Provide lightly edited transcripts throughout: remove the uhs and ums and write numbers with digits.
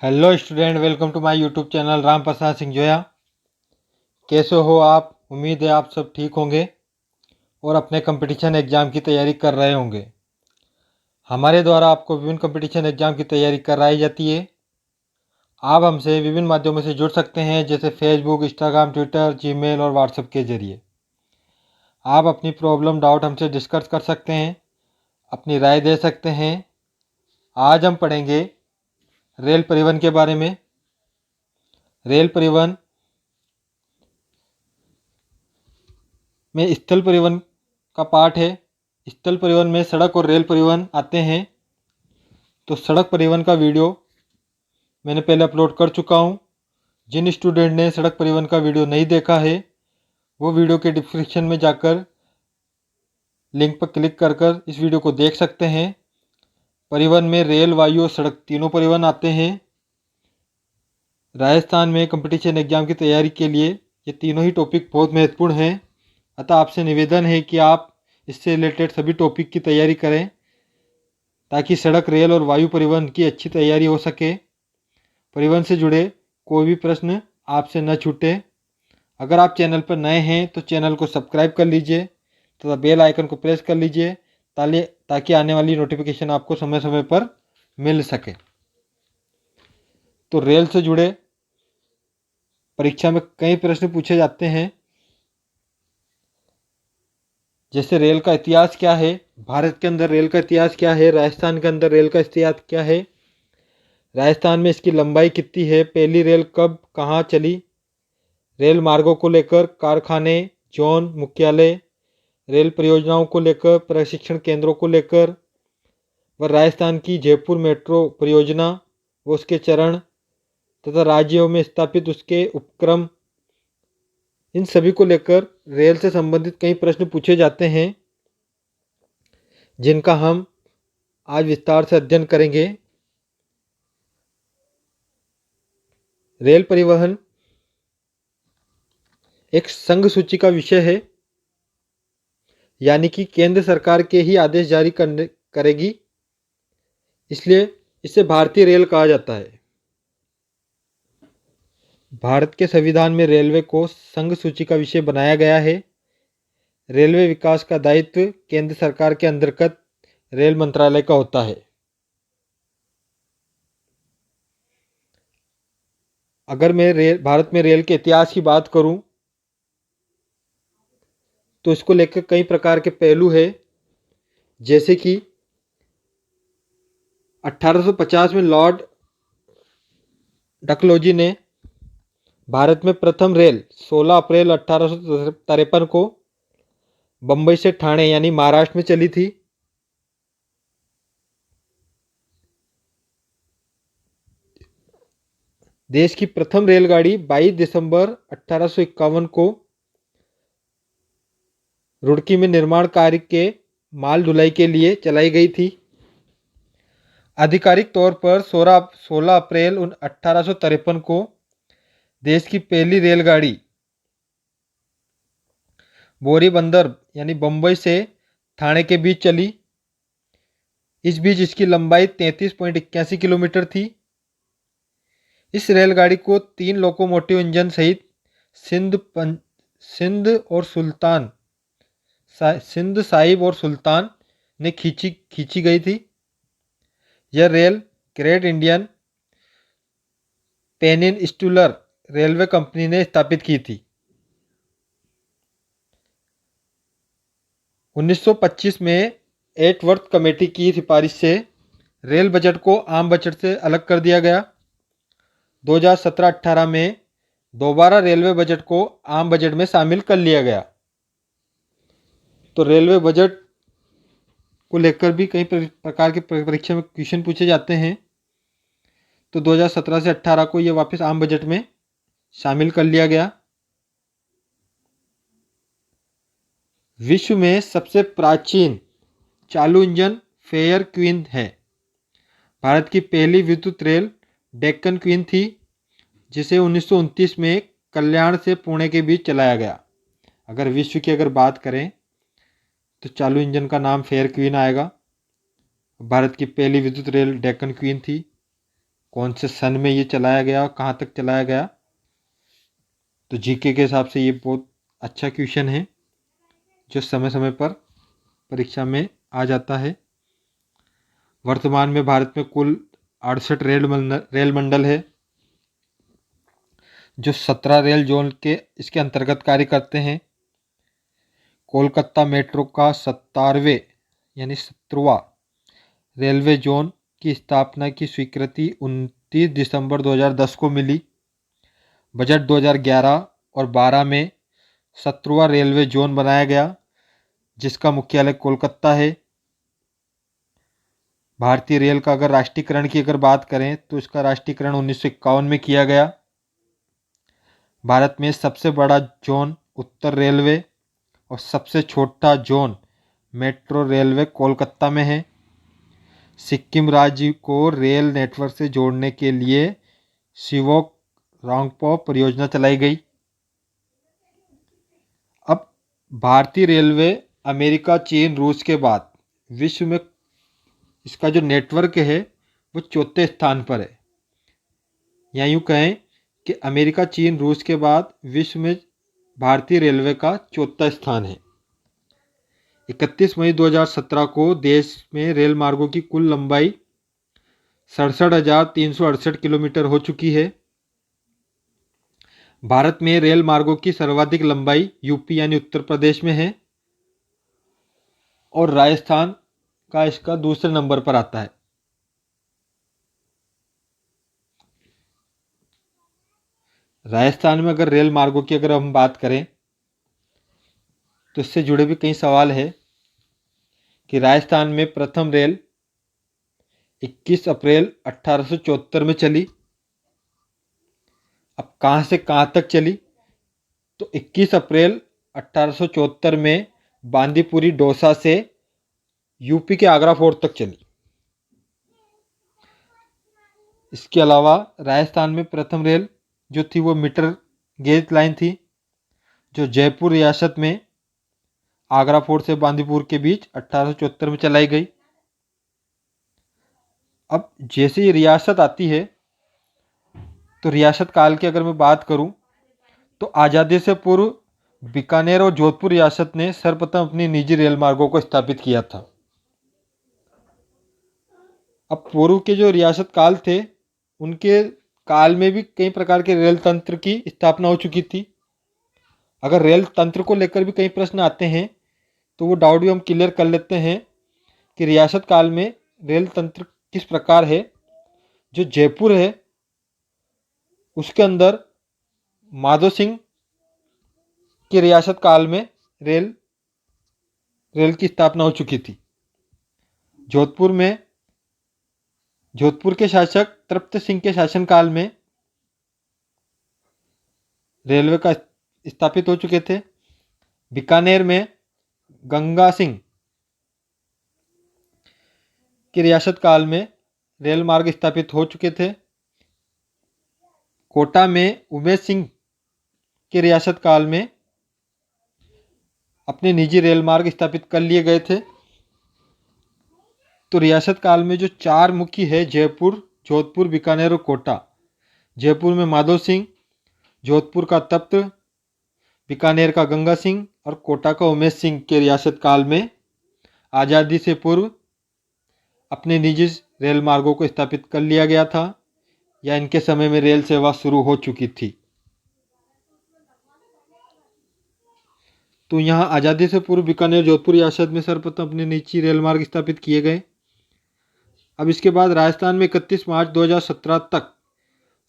Hello student, welcome to my YouTube channel Ram Prasad Singh Joya. कैसे हो आप? उम्मीद है आप सब ठीक होंगे और अपने कंपटीशन एग्ज़ाम की तैयारी कर रहे होंगे। हमारे द्वारा आपको विभिन्न कंपटीशन एग्ज़ाम की तैयारी कराई जाती है। आप हमसे विभिन्न माध्यमों से जुड़ सकते हैं, जैसे फेसबुक, इंस्टाग्राम, ट्विटर, जीमेल और व्हाट्सएप के जरिए। आप अपनी प्रॉब्लम, डाउट हमसे डिस्कस कर सकते हैं, अपनी राय दे सकते हैं। आज हम पढ़ेंगे रेल परिवहन के बारे में। रेल परिवहन में स्थल परिवहन का पार्ट है। स्थल परिवहन में सड़क और रेल परिवहन आते हैं। तो सड़क परिवहन का वीडियो मैंने पहले अपलोड कर चुका हूँ। जिन स्टूडेंट ने सड़क परिवहन का वीडियो नहीं देखा है, वो वीडियो के डिस्क्रिप्शन में जाकर लिंक पर क्लिक कर कर इस वीडियो को देख सकते हैं। परिवहन में रेल, वायु और सड़क तीनों परिवहन आते हैं। राजस्थान में कंपटीशन एग्जाम की तैयारी के लिए ये तीनों ही टॉपिक बहुत महत्वपूर्ण हैं। अतः आपसे निवेदन है कि आप इससे रिलेटेड सभी टॉपिक की तैयारी करें, ताकि सड़क, रेल और वायु परिवहन की अच्छी तैयारी हो सके। परिवहन से जुड़े कोई भी प्रश्न आपसे न छूटे। अगर आप चैनल पर नए हैं तो चैनल को सब्सक्राइब कर लीजिए तथा बेल आइकन को प्रेस कर लीजिए, ताकि आने वाली नोटिफिकेशन आपको समय समय पर मिल सके। तो रेल से जुड़े परीक्षा में कई प्रश्न पूछे जाते हैं, जैसे रेल का इतिहास क्या है, भारत के अंदर रेल का इतिहास क्या है, राजस्थान के अंदर रेल का इतिहास क्या है, राजस्थान में इसकी लंबाई कितनी है, पहली रेल कब कहाँ चली, रेल मार्गों को लेकर कारखाने, जोन, मुख्यालय, रेल परियोजनाओं को लेकर, प्रशिक्षण केंद्रों को लेकर, व राजस्थान की जयपुर मेट्रो परियोजना व उसके चरण तथा राज्यों में स्थापित उसके उपक्रम, इन सभी को लेकर रेल से संबंधित कई प्रश्न पूछे जाते हैं, जिनका हम आज विस्तार से अध्ययन करेंगे। रेल परिवहन एक संघ सूची का विषय है, यानी कि केंद्र सरकार के ही आदेश जारी करेगी, इसलिए इसे भारतीय रेल कहा जाता है। भारत के संविधान में रेलवे को संघ सूची का विषय बनाया गया है। रेलवे विकास का दायित्व केंद्र सरकार के अंतर्गत रेल मंत्रालय का होता है। अगर मैं भारत में रेल के इतिहास की बात करूं, तो इसको लेकर कई प्रकार के पहलू है, जैसे कि 1850 में लॉर्ड डकलौजी ने भारत में प्रथम रेल 16 अप्रैल 1853 को बंबई से ठाणे यानी महाराष्ट्र में चली थी। देश की प्रथम रेलगाड़ी 22 दिसंबर 1851 को रुड़की में निर्माण कार्य के माल ढुलाई के लिए चलाई गई थी। आधिकारिक तौर पर 16 अप्रैल 1853 को देश की पहली रेलगाड़ी बोरी बंदर यानी बंबई से ठाणे के बीच चली। इस बीच इसकी लंबाई 33.81 किलोमीटर थी। इस रेलगाड़ी को 3 लोकोमोटिव इंजन सहित सिंध और सुल्तान सिंध साहिब और सुल्तान ने खींची गई थी। यह rail great Indian peninsular railway company ने स्थापित की थी। 1925 में एटवर्थ कमेटी की सिफारिश से रेल बजट को आम बजट से अलग कर दिया गया। 2017-18 में दोबारा रेलवे बजट को आम बजट में शामिल कर लिया गया। तो रेलवे बजट को लेकर भी कई प्रकार के परीक्षा में क्वेश्चन पूछे जाते हैं। तो 2017 से 18 को ये वापस आम बजट में शामिल कर लिया गया। विश्व में सबसे प्राचीन चालू इंजन फेयर क्वीन है। भारत की पहली विद्युत रेल डेक्कन क्वीन थी, जिसे 1929 में कल्याण से पुणे के बीच चलाया गया। अगर विश्व की बात करें तो चालू इंजन का नाम फेयर क्वीन आएगा। भारत की पहली विद्युत रेल डेक्कन क्वीन थी। कौन से सन में ये चलाया गया और कहाँ तक चलाया गया। तो जीके के हिसाब से ये बहुत अच्छा क्वेश्चन है जो समय समय पर परीक्षा में आ जाता है। वर्तमान में भारत में कुल 68 रेल मंडल है जो 17 रेल जोन के इसके अंतर्गत कार्य करते हैं। कोलकाता मेट्रो का 17वें यानी 17वां रेलवे जोन की स्थापना की स्वीकृति 29 दिसंबर 2010 को मिली। बजट 2011 और 12 में 17वां रेलवे जोन बनाया गया जिसका मुख्यालय कोलकाता है। भारतीय रेल का अगर राष्ट्रीयकरण की अगर बात करें तो इसका राष्ट्रीयकरण 1951 में किया गया। भारत में सबसे बड़ा जोन उत्तर रेलवे और सबसे छोटा जोन मेट्रो रेलवे कोलकाता में है। सिक्किम राज्य को रेल नेटवर्क से जोड़ने के लिए शिवोक रोंगपो परियोजना चलाई गई। अब भारतीय रेलवे अमेरिका, चीन, रूस के बाद विश्व में इसका जो नेटवर्क है वो चौथे स्थान पर है। या यूँ कहें कि अमेरिका, चीन, रूस के बाद विश्व में भारतीय रेलवे का चौथा स्थान है। 31 मई 2017 को देश में रेल मार्गों की कुल लंबाई 67,368 किलोमीटर हो चुकी है। भारत में रेल मार्गों की सर्वाधिक लंबाई यूपी यानी उत्तर प्रदेश में है और राजस्थान का इसका दूसरे नंबर पर आता है। राजस्थान में अगर रेल मार्गों की अगर हम बात करें तो इससे जुड़े भी कई सवाल है कि राजस्थान में प्रथम रेल 21 अप्रैल 1874 में चली। अब कहाँ से कहाँ तक चली, तो 21 अप्रैल 1874 में बांदीपुरी डोसा से यूपी के आगरा फोर्ट तक चली। इसके अलावा राजस्थान में प्रथम रेल जो थी वो मीटर गेज लाइन थी जो जयपुर रियासत में आगरा फोर्ट से बांदीपुर के बीच 1874 में चलाई गई। अब जैसे ही रियासत आती है तो रियासत काल की अगर मैं बात करूं तो आज़ादी से पूर्व बीकानेर और जोधपुर रियासत ने सर्वप्रथम अपनी निजी रेल मार्गों को स्थापित किया था। अब पूर्व के जो रियासत काल थे उनके काल में भी कई प्रकार के रेल तंत्र की स्थापना हो चुकी थी। अगर रेल तंत्र को लेकर भी कई प्रश्न आते हैं तो वो डाउट भी हम क्लियर कर लेते हैं कि रियासत काल में रेल तंत्र किस प्रकार है। जो जयपुर है उसके अंदर माधो सिंह की रियासत काल में रेल की स्थापना हो चुकी थी। जोधपुर के शासक तृप्त सिंह के शासनकाल में रेलवे का स्थापित हो चुके थे। बीकानेर में गंगा सिंह की रियासत काल में रेल मार्ग स्थापित हो चुके थे। कोटा में उमेश सिंह की रियासत काल में अपने निजी रेल मार्ग स्थापित कर लिए गए थे। तो रियासत काल में जो चार मुखी है जयपुर, जोधपुर, बीकानेर और कोटा। जयपुर में माधो सिंह, जोधपुर का तप्त, बीकानेर का गंगा सिंह और कोटा का उमेश सिंह के रियासत काल में आज़ादी से पूर्व अपने निजी रेल मार्गों को स्थापित कर लिया गया था या इनके समय में रेल सेवा शुरू हो चुकी थी। तो यहाँ आज़ादी से पूर्व बीकानेर, जोधपुर रियासत में सर्वप्रथम अपने निजी रेल मार्ग स्थापित किए गए। अब इसके बाद राजस्थान में 31 मार्च 2017 तक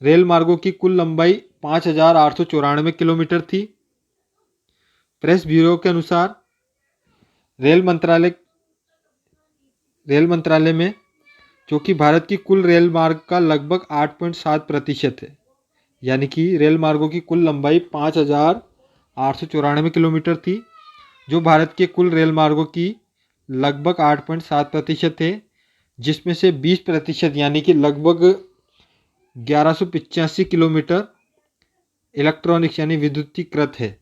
रेल मार्गों की कुल लंबाई 5,894 किलोमीटर थी। प्रेस ब्यूरो के अनुसार रेल मंत्रालय में जो कि भारत की कुल रेल मार्ग का लगभग 8.7% है, यानी कि रेल मार्गों की कुल लंबाई 5,894 किलोमीटर थी जो भारत के कुल रेल मार्गों की लगभग 8.7% है, जिसमें से 20% यानी कि लगभग 1185 किलोमीटर इलेक्ट्रॉनिक्स यानी विद्युतीकृत है,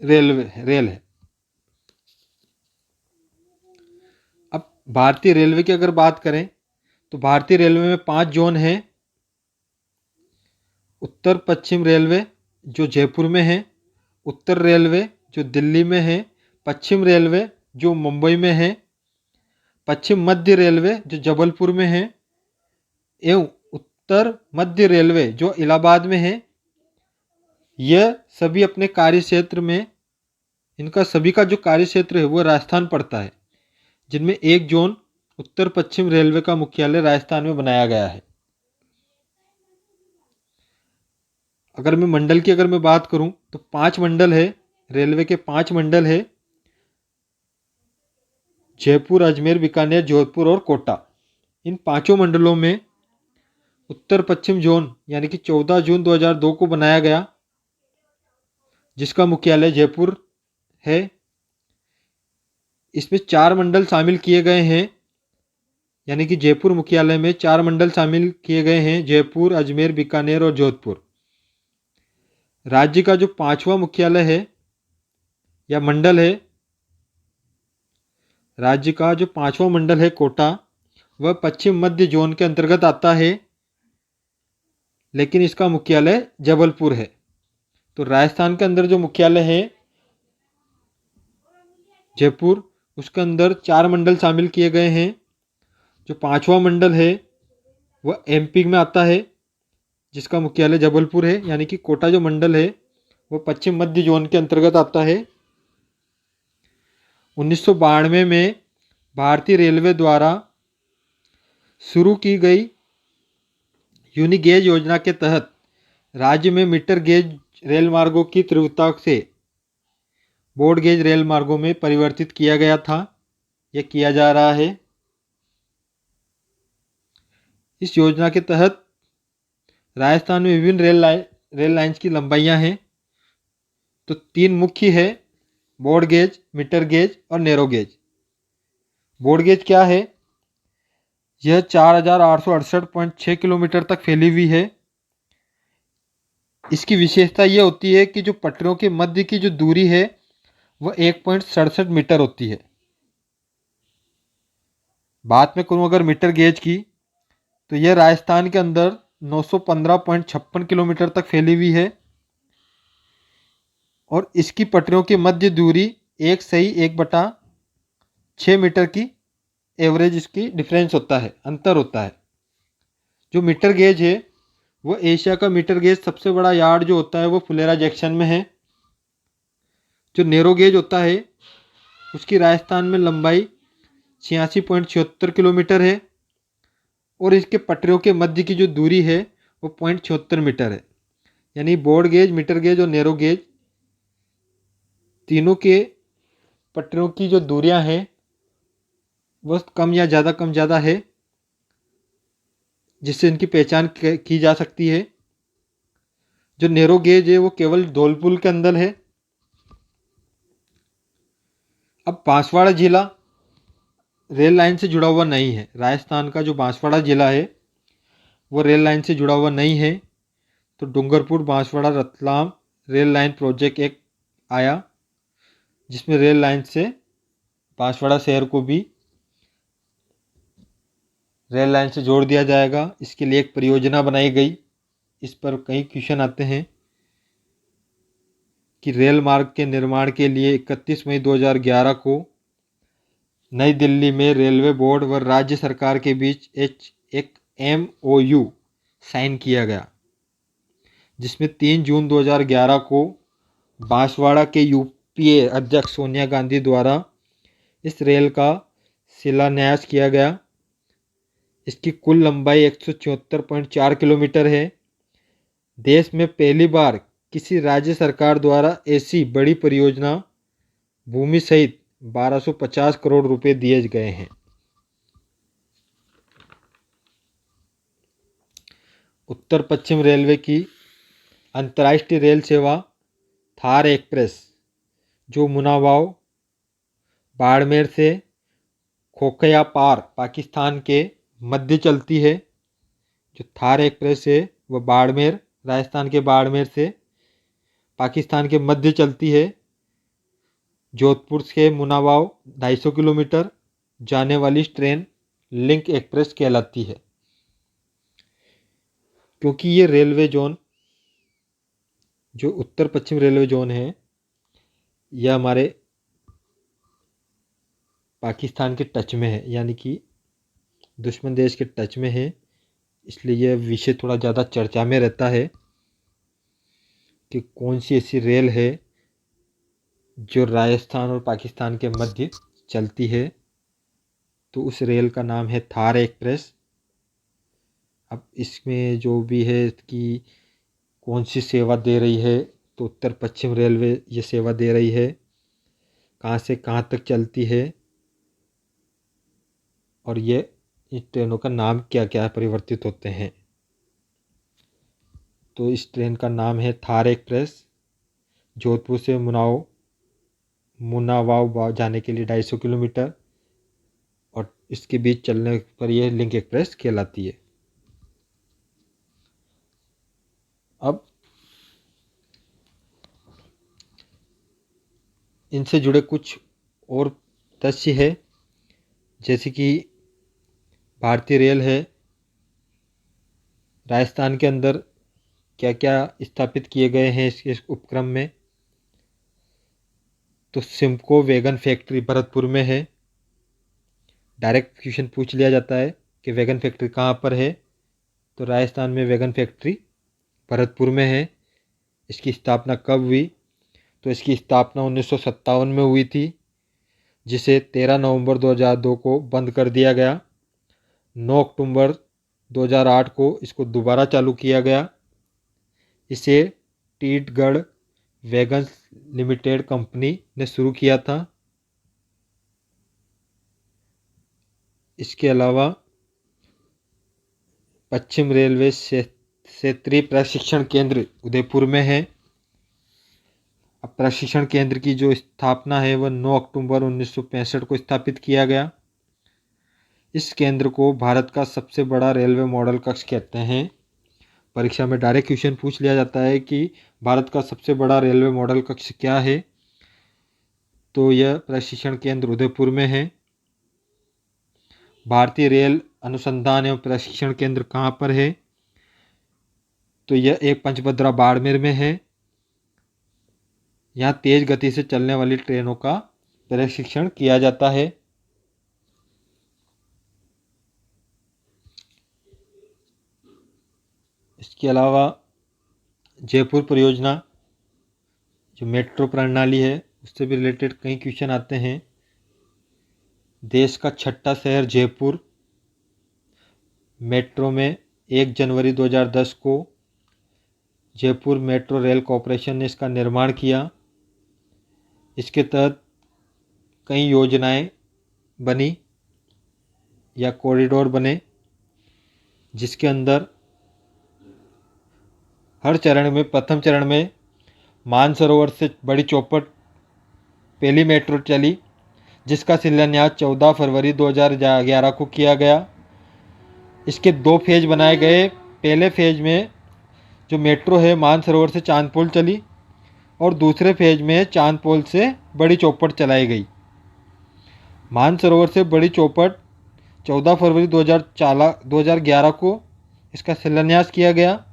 रेल है। अब भारतीय रेलवे की अगर बात करें तो भारतीय रेलवे में 5 जोन हैं उत्तर पश्चिम रेलवे जो जयपुर में है, उत्तर रेलवे जो दिल्ली में है, पश्चिम रेलवे जो मुंबई में है, पश्चिम मध्य रेलवे जो जबलपुर में है एवं उत्तर मध्य रेलवे जो इलाहाबाद में है। यह सभी अपने कार्य क्षेत्र में, इनका सभी का जो कार्य क्षेत्र है वो राजस्थान पड़ता है, जिनमें एक जोन उत्तर पश्चिम रेलवे का मुख्यालय राजस्थान में बनाया गया है। अगर मैं बात करूं तो 5 मंडल है, रेलवे के 5 मंडल है, जयपुर, अजमेर, बीकानेर, जोधपुर और कोटा। इन पांचों मंडलों में उत्तर पश्चिम जोन यानी कि 14 जून 2002 को बनाया गया, जिसका मुख्यालय जयपुर है। इसमें 4 मंडल शामिल किए गए हैं, यानी कि जयपुर मुख्यालय में 4 मंडल शामिल किए गए हैं, जयपुर, अजमेर, बीकानेर और जोधपुर। राज्य का जो 5वां मुख्यालय है या मंडल है, राज्य का जो 5वां मंडल है कोटा, वह पश्चिम मध्य जोन के अंतर्गत आता है, लेकिन इसका मुख्यालय जबलपुर है। तो राजस्थान के अंदर जो मुख्यालय है जयपुर, उसके अंदर 4 मंडल शामिल किए गए हैं। जो 5वां मंडल है वह एमपी में आता है, जिसका मुख्यालय जबलपुर है, यानी कि कोटा जो मंडल है वह पश्चिम मध्य जोन के अंतर्गत आता है। 1992 में भारतीय रेलवे द्वारा शुरू की गई यूनिगेज योजना के तहत राज्य में मीटर गेज रेल मार्गों की तीव्रता से ब्रॉड गेज रेल मार्गों में परिवर्तित किया गया था, यह किया जा रहा है। इस योजना के तहत राजस्थान में विभिन्न रेल लाइन्स की लंबाइयां हैं। तो 3 मुख्य है, ब्रॉड गेज, मीटर गेज और नैरो गेज। ब्रॉड गेज क्या है? यह 4868.6 किलोमीटर तक फैली हुई है। इसकी विशेषता यह होती है कि जो पटरियों के मध्य की जो दूरी है वह 1.67 मीटर होती है। बात में करूं अगर मीटर गेज की, तो यह राजस्थान के अंदर 915.56 किलोमीटर तक फैली हुई है और इसकी पटरियों की मध्य दूरी 1/1/6 मीटर की एवरेज इसकी डिफरेंस होता है, अंतर होता है। जो मीटर गेज है वो एशिया का मीटर गेज सबसे बड़ा यार्ड जो होता है वो फुलेरा जंक्शन में है। जो नैरो गेज होता है उसकी राजस्थान में लंबाई 86.76 किलोमीटर है और इसके पटरियों के मध्य की जो दूरी है वो 0.76 मीटर है। यानी ब्रॉड गेज, मीटर गेज और नैरो गेज तीनों के पटरियों की जो दूरियां हैं वह कम ज़्यादा है, जिससे इनकी पहचान की जा सकती है। जो नैरो गेज है वो केवल धौलपुर के अंदर है। अब बांसवाड़ा जिला रेल लाइन से जुड़ा हुआ नहीं है। राजस्थान का जो बांसवाड़ा जिला है वो रेल लाइन से जुड़ा हुआ नहीं है। तो Dungarpur Banswara Ratlam rail line project एक आया, जिसमें रेल लाइन से बांसवाड़ा शहर को भी रेल लाइन से जोड़ दिया जाएगा। इसके लिए एक परियोजना बनाई गई। इस पर कई क्वेश्चन आते हैं कि रेल मार्ग के निर्माण के लिए 31 मई 2011 को नई दिल्ली में रेलवे बोर्ड व राज्य सरकार के बीच एक MOU साइन किया गया, जिसमें 3 जून 2011 को बांसवाड़ा के UPA अध्यक्ष सोनिया गांधी द्वारा इस रेल का शिलान्यास किया गया। इसकी कुल लंबाई 174.4 किलोमीटर है। देश में पहली बार किसी राज्य सरकार द्वारा ऐसी बड़ी परियोजना भूमि सहित 1250 करोड़ रुपए दिए गए हैं। उत्तर पश्चिम रेलवे की अंतर्राष्ट्रीय रेल सेवा थार एक्सप्रेस जो मुनाबाव बाड़मेर से खोखया पार पाकिस्तान के मध्य चलती है। जो थार एक्सप्रेस है वह बाड़मेर, राजस्थान के बाड़मेर से पाकिस्तान के मध्य चलती है। जोधपुर से मुनाबाव 250 किलोमीटर जाने वाली ट्रेन लिंक एक्सप्रेस कहलाती है। क्योंकि ये रेलवे जोन जो उत्तर पश्चिम रेलवे जोन है यह हमारे पाकिस्तान के टच में है, यानी कि दुश्मन देश के टच में है। इसलिए यह विषय थोड़ा ज़्यादा चर्चा में रहता है कि कौन सी ऐसी रेल है जो राजस्थान और पाकिस्तान के मध्य चलती है। तो उस रेल का नाम है थार एक्सप्रेस। अब इसमें जो भी है कि कौन सी सेवा दे रही है, तो उत्तर पश्चिम रेलवे ये सेवा दे रही है। कहाँ से कहाँ तक चलती है और ये इस ट्रेनों का नाम क्या क्या परिवर्तित होते हैं। तो इस ट्रेन का नाम है थार एक्सप्रेस। जोधपुर से मुनावाव जाने के लिए 250 किलोमीटर और इसके बीच चलने पर यह लिंक एक्सप्रेस कहलाती है। अब इनसे जुड़े कुछ और तथ्य है, जैसे कि भारतीय रेल है, राजस्थान के अंदर क्या क्या स्थापित किए गए हैं इस उपक्रम में। तो सिम्को वैगन फैक्ट्री भरतपुर में है। डायरेक्ट क्वेश्चन पूछ लिया जाता है कि वैगन फैक्ट्री कहाँ पर है, तो राजस्थान में वैगन फैक्ट्री भरतपुर में है। इसकी स्थापना कब हुई, तो इसकी स्थापना 1957 में हुई थी, जिसे 13 नवंबर 2002 को बंद कर दिया गया। 9 अक्टूबर 2008 को इसको दोबारा चालू किया गया। इसे टीटगढ़ वैगन्स लिमिटेड कंपनी ने शुरू किया था। इसके अलावा पश्चिम रेलवे क्षेत्रीय प्रशिक्षण केंद्र उदयपुर में है। अब प्रशिक्षण केंद्र की जो स्थापना है वह 9 अक्टूबर 1965 को स्थापित किया गया। इस केंद्र को भारत का सबसे बड़ा रेलवे मॉडल कक्ष कहते हैं। परीक्षा में डायरेक्ट क्वेश्चन पूछ लिया जाता है कि भारत का सबसे बड़ा रेलवे मॉडल कक्ष क्या है, तो यह प्रशिक्षण केंद्र उदयपुर में है। भारतीय रेल अनुसंधान एवं प्रशिक्षण केंद्र कहाँ पर है, तो यह एक पंचभद्रा बाड़मेर में है। यहाँ तेज गति से चलने वाली ट्रेनों का प्रशिक्षण किया जाता है। इसके अलावा जयपुर परियोजना जो मेट्रो प्रणाली है उससे भी रिलेटेड कई क्वेश्चन आते हैं। देश का छठा शहर जयपुर, मेट्रो में 1 जनवरी 2010 को जयपुर मेट्रो रेल कॉरपोरेशन ने इसका निर्माण किया। इसके तहत कई योजनाएं बनी या कॉरिडोर बने, जिसके अंदर हर चरण में प्रथम चरण में मानसरोवर से बड़ी चौपट पहली मेट्रो चली, जिसका शिलान्यास 14 फरवरी 2011 को किया गया। इसके 2 फेज बनाए गए। पहले फेज में जो मेट्रो है मानसरोवर से चांदपोल चली और दूसरे फेज में चांदपोल से बड़ी चौपट चलाई गई। मानसरोवर से बड़ी चौपट 14 फरवरी 2011 को इसका शिलान्यास किया गया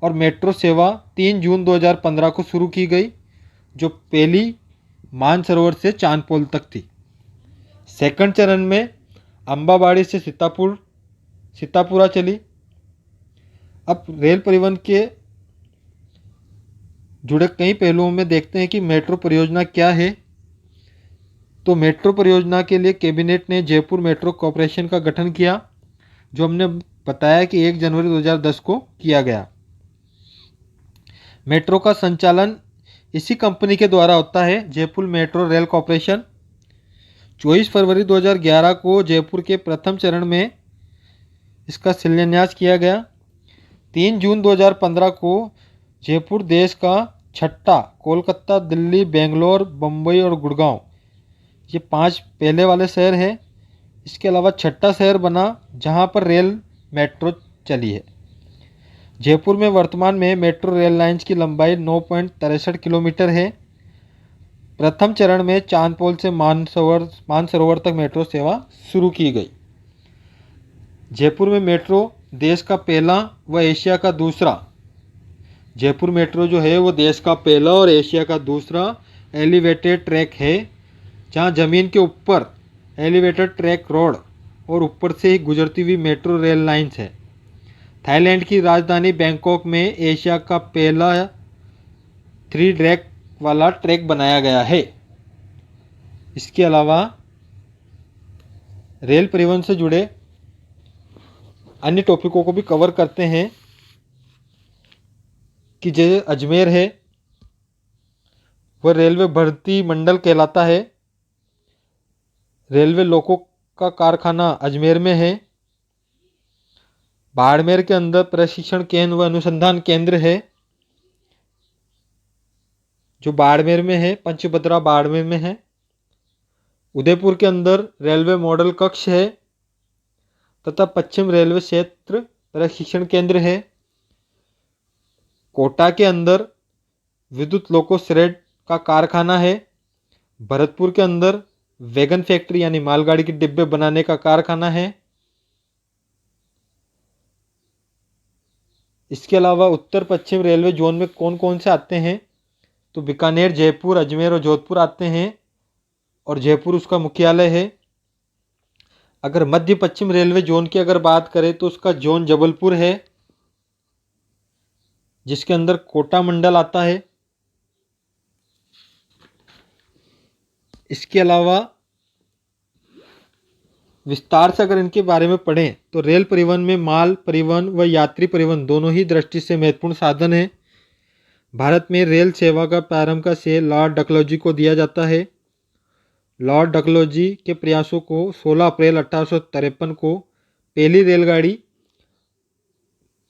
और मेट्रो सेवा 3 जून 2015 को शुरू की गई, जो पहली मानसरोवर से चांदपोल तक थी। सेकंड चरण में अंबाबाड़ी से सीतापुरा चली। अब रेल परिवहन के जुड़े कई पहलुओं में देखते हैं कि मेट्रो परियोजना क्या है। तो मेट्रो परियोजना के लिए कैबिनेट ने जयपुर मेट्रो कॉरपोरेशन का गठन किया, जो हमने बताया कि 1 जनवरी 2010 को किया गया। मेट्रो का संचालन इसी कंपनी के द्वारा होता है, जयपुर मेट्रो रेल कॉरपोरेशन। 24 फरवरी 2011 को जयपुर के प्रथम चरण में इसका शिलान्यास किया गया। 3 जून 2015 को जयपुर देश का छठा, कोलकाता, दिल्ली, बेंगलोर, बम्बई और गुड़गांव ये 5 पहले वाले शहर हैं। इसके अलावा छठा शहर बना जहां पर रेल मेट्रो चली है। जयपुर में वर्तमान में मेट्रो रेल लाइंस की लंबाई 9.63 किलोमीटर है। प्रथम चरण में चांदपोल से मानसरोवर तक मेट्रो सेवा शुरू की गई। जयपुर में मेट्रो देश का पहला व एशिया का दूसरा जयपुर मेट्रो जो है वो देश का पहला और एशिया का दूसरा एलिवेटेड ट्रैक है जहाँ ज़मीन के ऊपर एलिवेटेड ट्रैक रोड और ऊपर से ही गुजरती हुई मेट्रो रेल लाइन्स है। थाईलैंड की राजधानी बैंकॉक में एशिया का पहला 3 ट्रैक वाला ट्रैक बनाया गया है। इसके अलावा रेल परिवहन से जुड़े अन्य टॉपिकों को भी कवर करते हैं कि जैसे अजमेर है वह रेलवे भर्ती मंडल कहलाता है। रेलवे लोको का कारखाना अजमेर में है। बाड़मेर के अंदर प्रशिक्षण केंद्र व अनुसंधान केंद्र है जो बाड़मेर में है, पंचभद्रा बाड़मेर में है। उदयपुर के अंदर रेलवे मॉडल कक्ष है तथा पश्चिम रेलवे क्षेत्र प्रशिक्षण केंद्र है। कोटा के अंदर विद्युत लोको श्रेड का कारखाना है। भरतपुर के अंदर वैगन फैक्ट्री यानी मालगाड़ी के डिब्बे बनाने का कारखाना है। इसके अलावा उत्तर पश्चिम रेलवे जोन में कौन कौन से आते हैं तो बीकानेर, जयपुर, अजमेर और जोधपुर आते हैं और जयपुर उसका मुख्यालय है। अगर मध्य पश्चिम रेलवे जोन की अगर बात करें तो उसका जोन जबलपुर है जिसके अंदर कोटा मंडल आता है। इसके अलावा विस्तार से अगर इनके बारे में पढ़ें तो रेल परिवहन में माल परिवहन व यात्री परिवहन दोनों ही दृष्टि से महत्वपूर्ण साधन है। भारत में रेल सेवा का प्रारंभ का श्रेय लॉर्ड डलहौजी को दिया जाता है। लॉर्ड डलहौजी के प्रयासों को 16 अप्रैल 1853 को पहली रेलगाड़ी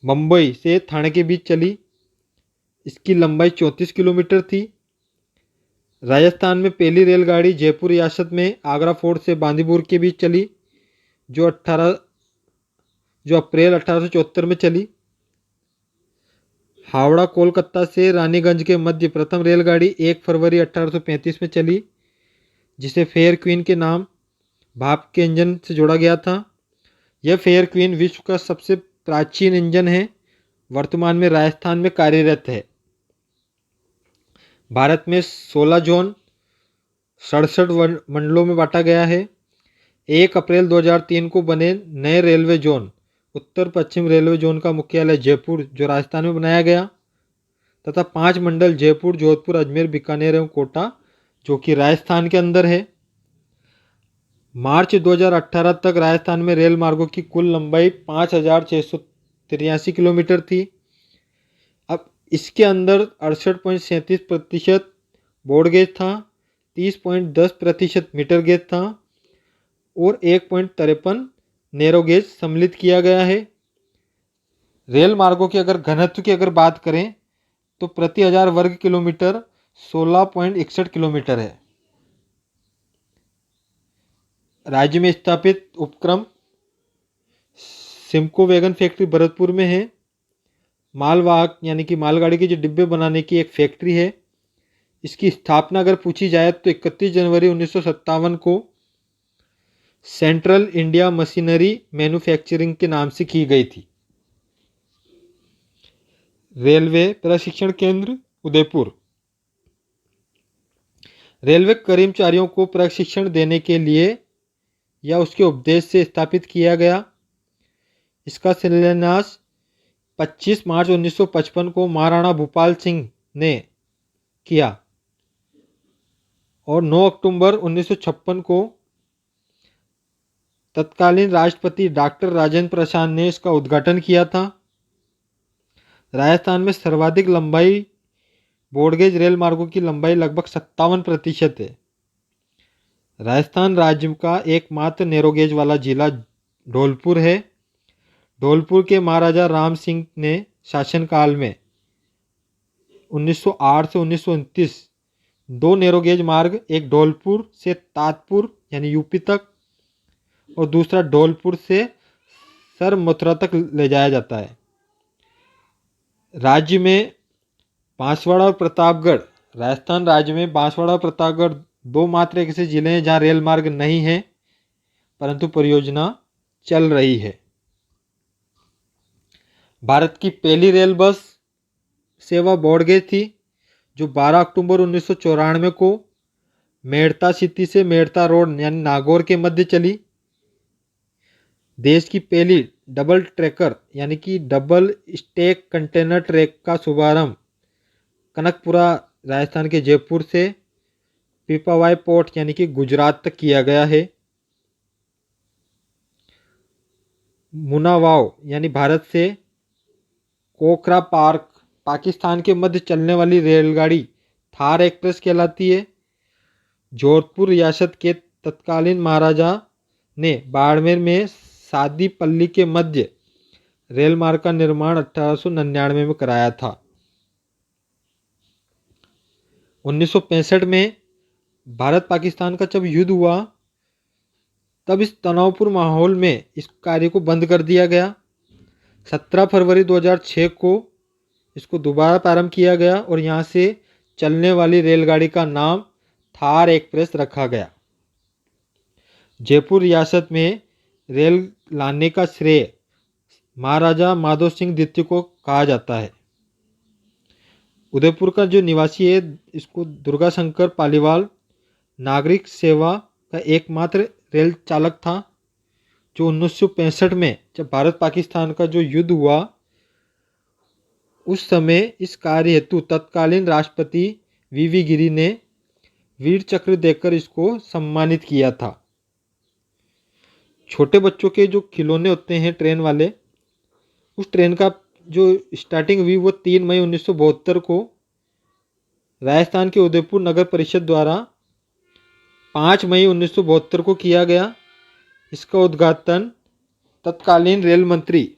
मुंबई से ठाणे के बीच चली। इसकी लंबाई 34 किलोमीटर थी। राजस्थान में पहली रेलगाड़ी जयपुर रियासत में आगरा फोर्ट से बांदीपुर के बीच चली जो अप्रैल 1874 में चली। हावड़ा कोलकाता से रानीगंज के मध्य प्रथम रेलगाड़ी 1 फरवरी 1835 में चली जिसे फेयर क्वीन के नाम भाप के इंजन से जोड़ा गया था। यह फेयर क्वीन विश्व का सबसे प्राचीन इंजन है। वर्तमान में राजस्थान में कार्यरत है। भारत में 16 जोन 67 मंडलों में बांटा गया है। 1 अप्रैल 2003 को बने नए रेलवे जोन उत्तर पश्चिम रेलवे जोन का मुख्यालय जयपुर जो राजस्थान में बनाया गया तथा 5 मंडल जयपुर, जोधपुर, अजमेर, बीकानेर एवं कोटा जो कि राजस्थान के अंदर है। मार्च 2018 तक राजस्थान में रेल मार्गों की कुल लंबाई 5683 किलोमीटर थी। अब इसके अंदर 68.37% ब्रॉड गेज था, 30.10% मीटर गेज था और 1.53 नैरो गेज सम्मिलित किया गया है। रेल मार्गों की अगर घनत्व की अगर बात करें तो प्रति 1000 वर्ग किलोमीटर 16.61 किलोमीटर है। राज्य में स्थापित उपक्रम सिम्को वैगन फैक्ट्री भरतपुर में है। मालवाहक यानी कि मालगाड़ी के जो डिब्बे बनाने की एक फैक्ट्री है। इसकी स्थापना अगर पूछी जाए तो 31 जनवरी 1957 को सेंट्रल इंडिया मशीनरी मैन्युफैक्चरिंग के नाम से की गई थी। रेलवे प्रशिक्षण केंद्र उदयपुर रेलवे कर्मचारियों को प्रशिक्षण देने के लिए या उसके उपदेश से स्थापित किया गया। इसका शिलान्यास 25 मार्च 1955 को महाराणा भूपाल सिंह ने किया और 9 अक्टूबर 1956 को तत्कालीन राष्ट्रपति डॉक्टर राजेंद्र प्रसाद ने इसका उद्घाटन किया था। राजस्थान में सर्वाधिक लंबाई ब्रॉडगेज रेल मार्गों की लंबाई लगभग 57% है। राजस्थान राज्य का एकमात्र नैरोगेज वाला जिला धौलपुर है। धौलपुर के महाराजा राम सिंह ने शासनकाल में 1908 से 1929 2 नैरोगेज मार्ग, एक धौलपुर से ताजपुर यानी यूपी तक और दूसरा धौलपुर से सर मथुरा तक ले जाया जाता है। राज्य में बांसवाड़ा और प्रतापगढ़ राजस्थान राज्य में बांसवाड़ा और प्रतापगढ़ 2 मात्र ऐसे जिले हैं जहां रेल मार्ग नहीं है परंतु परियोजना चल रही है। भारत की पहली रेल बस सेवा ब्रॉडगेज थी, जो 12 अक्टूबर 1994 को मेड़ता सिटी से मेड़ता रोड यानी नागौर के मध्य चली। देश की पहली डबल ट्रैकर यानी कि डबल स्टैक कंटेनर ट्रैक का शुभारंभ कनकपुरा राजस्थान के जयपुर से पीपावाई पोर्ट यानी कि गुजरात तक किया गया है। मुनावाव यानी भारत से कोकरा पार्क पाकिस्तान के मध्य चलने वाली रेलगाड़ी थार एक्सप्रेस कहलाती है। जोधपुर रियासत के तत्कालीन महाराजा ने बाड़मेर में सादीपल्ली के मध्य रेल मार्ग का निर्माण 1899 में कराया था। 1965 में भारत पाकिस्तान का जब युद्ध हुआ तब इस तनावपूर्ण माहौल में इस कार्य को बंद कर दिया गया। 17 फरवरी 2006 को इसको दोबारा प्रारंभ किया गया और यहाँ से चलने वाली रेलगाड़ी का नाम थार एक्सप्रेस रखा गया। जयपुर रियासत में रेल लाने का श्रेय महाराजा माधव सिंह द्वितीय को कहा जाता है। उदयपुर का जो निवासी है इसको दुर्गा शंकर पालीवाल नागरिक सेवा का एकमात्र रेल चालक था, जो 1965 में जब भारत पाकिस्तान का जो युद्ध हुआ उस समय इस कार्य हेतु तत्कालीन राष्ट्रपति वीवी गिरी ने वीर चक्र देकर इसको सम्मानित किया था। छोटे बच्चों के जो खिलौने होते हैं ट्रेन वाले, उस ट्रेन का जो स्टार्टिंग हुई वो 3 मई 1972 को राजस्थान के उदयपुर नगर परिषद द्वारा 5 मई 1972 को किया गया। इसका उद्घाटन तत्कालीन रेल मंत्री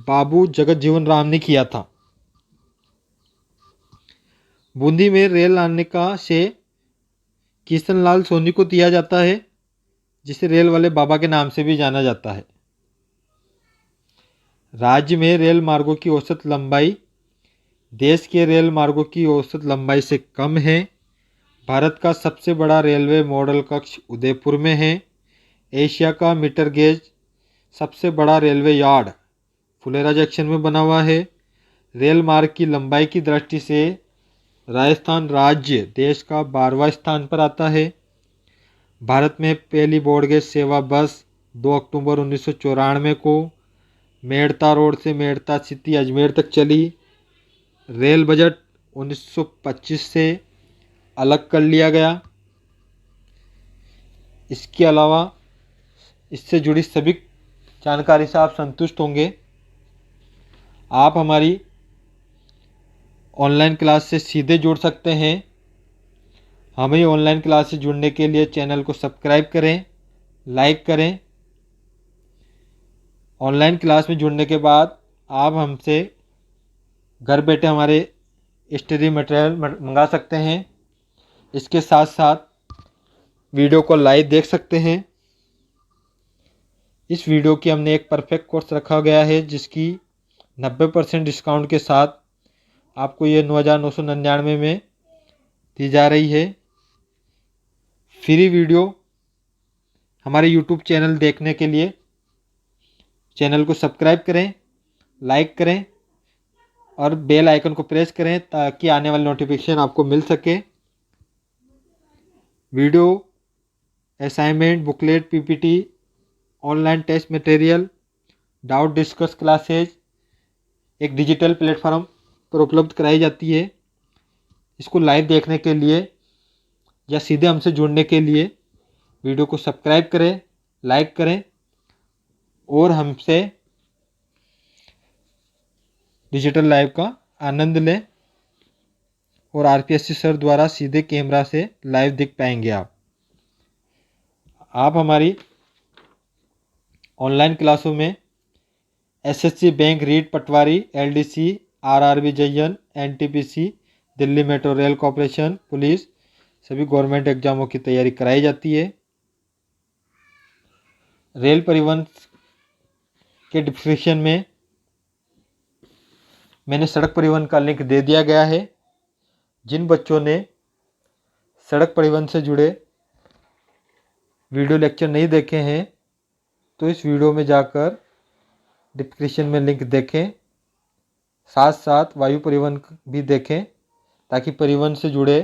बाबू जगत जीवन राम ने किया था। बूंदी में रेल लाने का श्रेय किशन लाल सोनी को दिया जाता है, जिसे रेल वाले बाबा के नाम से भी जाना जाता है। राज्य में रेल मार्गों की औसत लंबाई देश के रेल मार्गों की औसत लंबाई से कम है। भारत का सबसे बड़ा रेलवे मॉडल कक्ष उदयपुर में है। एशिया का मीटर गेज सबसे बड़ा रेलवे यार्ड फुलेरा जंक्शन में बना हुआ है। रेल मार्ग की लंबाई की दृष्टि से राजस्थान राज्य देश का 12वां स्थान पर आता है। भारत में पहली ब्रॉडगेज सेवा बस 2 अक्टूबर 1994 को मेड़ता रोड से मेड़ता सिटी अजमेर तक चली। रेल बजट 1925 से अलग कर लिया गया। इसके अलावा इससे जुड़ी सभी जानकारी से आप संतुष्ट होंगे। आप हमारी ऑनलाइन क्लास से सीधे जुड़ सकते हैं। हमें ऑनलाइन क्लास से जुड़ने के लिए चैनल को सब्सक्राइब करें, लाइक करें। ऑनलाइन क्लास में जुड़ने के बाद आप हमसे घर बैठे हमारे स्टडी मटेरियल मंगा सकते हैं। इसके साथ साथ वीडियो को लाइव देख सकते हैं। इस वीडियो की हमने एक परफेक्ट कोर्स रखा गया है, जिसकी 90% डिस्काउंट के साथ आपको ये 9,999 में दी जा रही है। फ्री वीडियो हमारे YouTube चैनल देखने के लिए चैनल को सब्सक्राइब करें, लाइक करें और बेल आइकन को प्रेस करें ताकि आने वाली नोटिफिकेशन आपको मिल सके। Video, assignment, booklet, PPT, online test material, doubt discuss classes एक डिजिटल प्लेटफॉर्म पर उपलब्ध कराई जाती है। इसको लाइव देखने के लिए या सीधे हमसे जुड़ने के लिए वीडियो को सब्सक्राइब करें, लाइक करें और हमसे डिजिटल लाइव का आनंद लें और आरपीएससी सर द्वारा सीधे कैमरा से लाइव देख पाएंगे। आप हमारी ऑनलाइन क्लासों में SSC bank, REET patwari, LDC, RRB जयन, NTPC, Delhi metro rail corporation, police सभी गवर्नमेंट एग्जामों की तैयारी कराई जाती है। रेल परिवहन के डिस्क्रिप्शन में मैंने सड़क परिवहन का लिंक दे दिया गया है। जिन बच्चों ने सड़क परिवहन से जुड़े वीडियो लेक्चर नहीं देखे हैं तो इस वीडियो में जाकर डिस्क्रिप्शन में लिंक देखें। साथ साथ वायु परिवहन भी देखें, ताकि परिवहन से जुड़े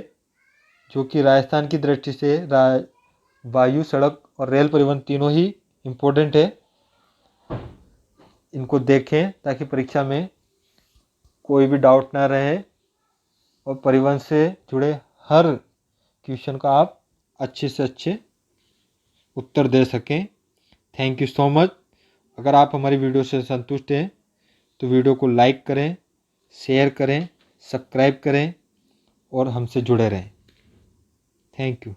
जो कि राजस्थान की दृष्टि से वायु, सड़क और रेल परिवहन तीनों ही इम्पोर्टेंट है। इनको देखें ताकि परीक्षा में कोई भी डाउट ना रहे और परिवहन से जुड़े हर क्वेश्चन का आप अच्छे से अच्छे उत्तर दे सकें। Thank you so much. अगर आप हमारी वीडियो से संतुष्ट हैं तो वीडियो को लाइक करें, शेयर करें, सब्सक्राइब करें और हमसे जुड़े रहें। Thank you.